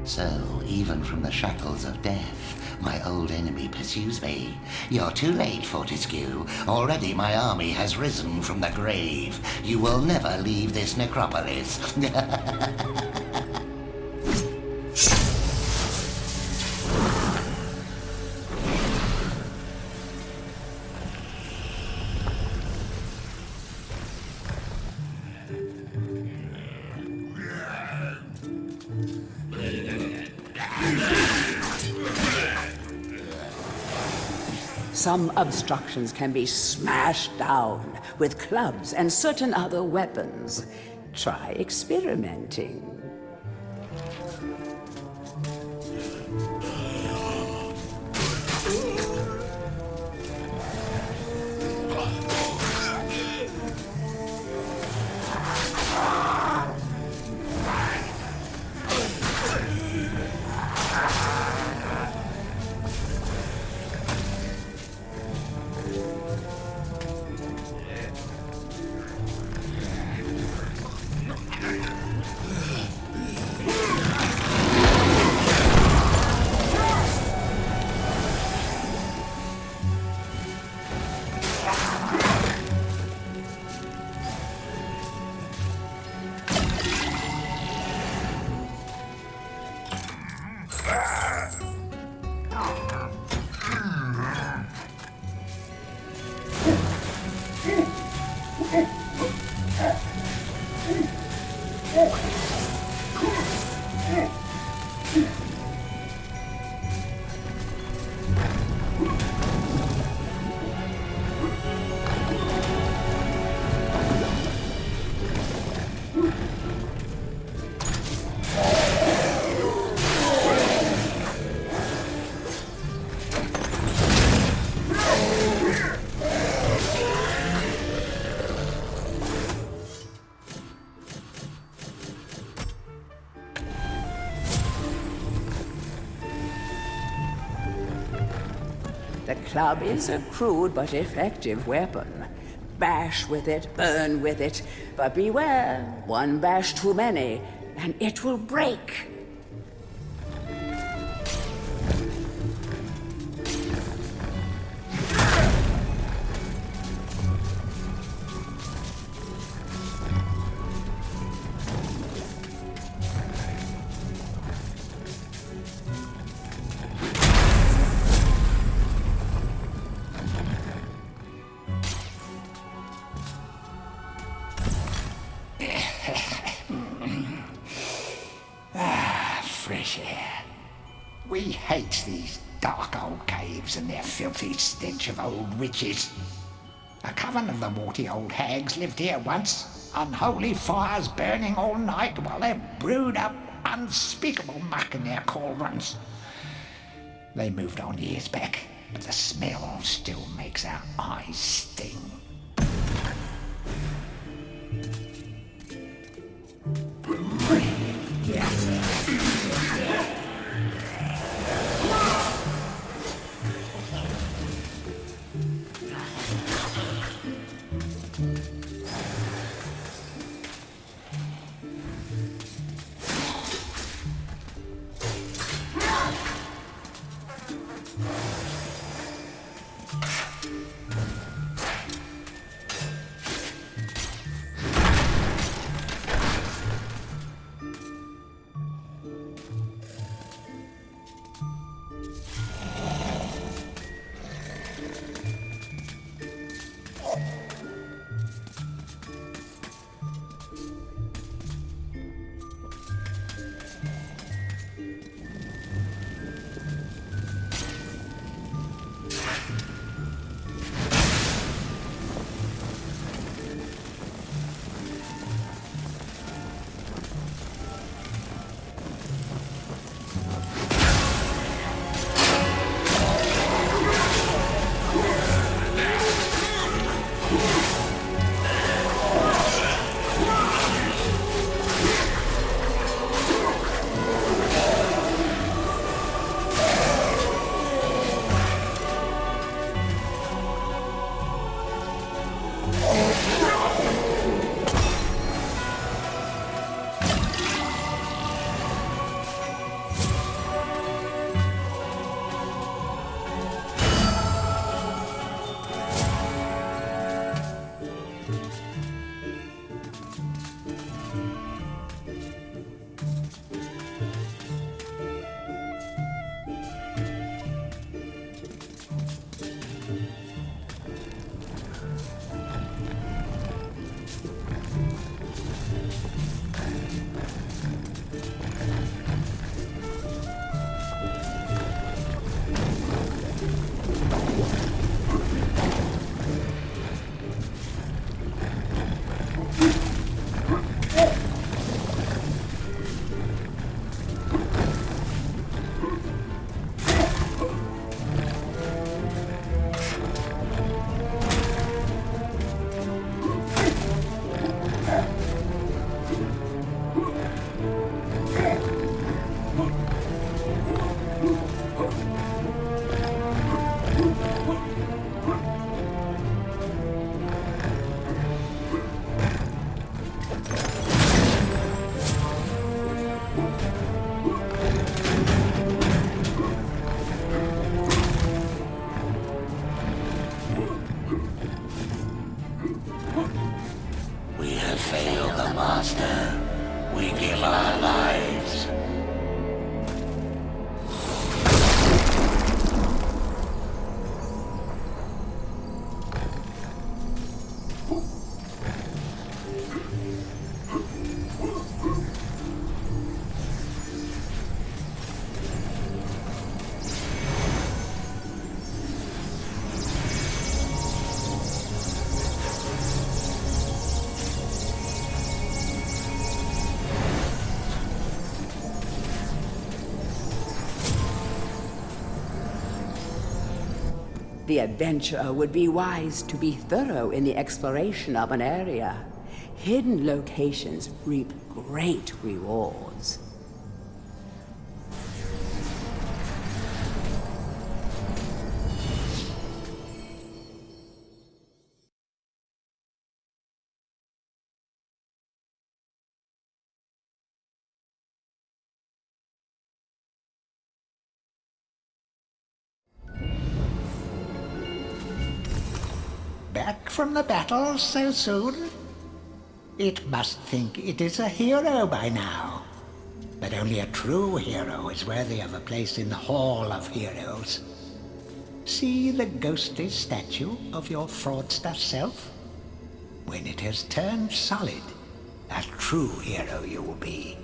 So, even from the shackles of death, my old enemy pursues me. You're too late, Fortescue. Already my army has risen from the grave. You will never leave this necropolis. Some obstructions can be smashed down with clubs and certain other weapons. Try experimenting. The club is a crude but effective weapon. Bash with it, burn with it, but beware, one bash too many, and it will break. Fresh air. We hate these dark old caves and their filthy stench of old witches. A coven of the warty old hags lived here once, unholy fires burning all night while they brewed up unspeakable muck in their cauldrons. They moved on years back, but the smell still makes our eyes sting. We have failed the Master. We give our lives. The adventurer would be wise to be thorough in the exploration of an area. Hidden locations reap great rewards. Back from the battle so soon? It must think it is a hero by now. But only a true hero is worthy of a place in the Hall of Heroes. See the ghostly statue of your fraudster self? When it has turned solid, a true hero you will be.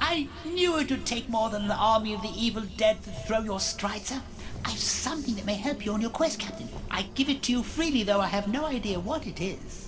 I knew it would take more than an army of the evil dead to throw your strider. I've something that may help you on your quest, Captain. I give it to you freely, though I have no idea what it is.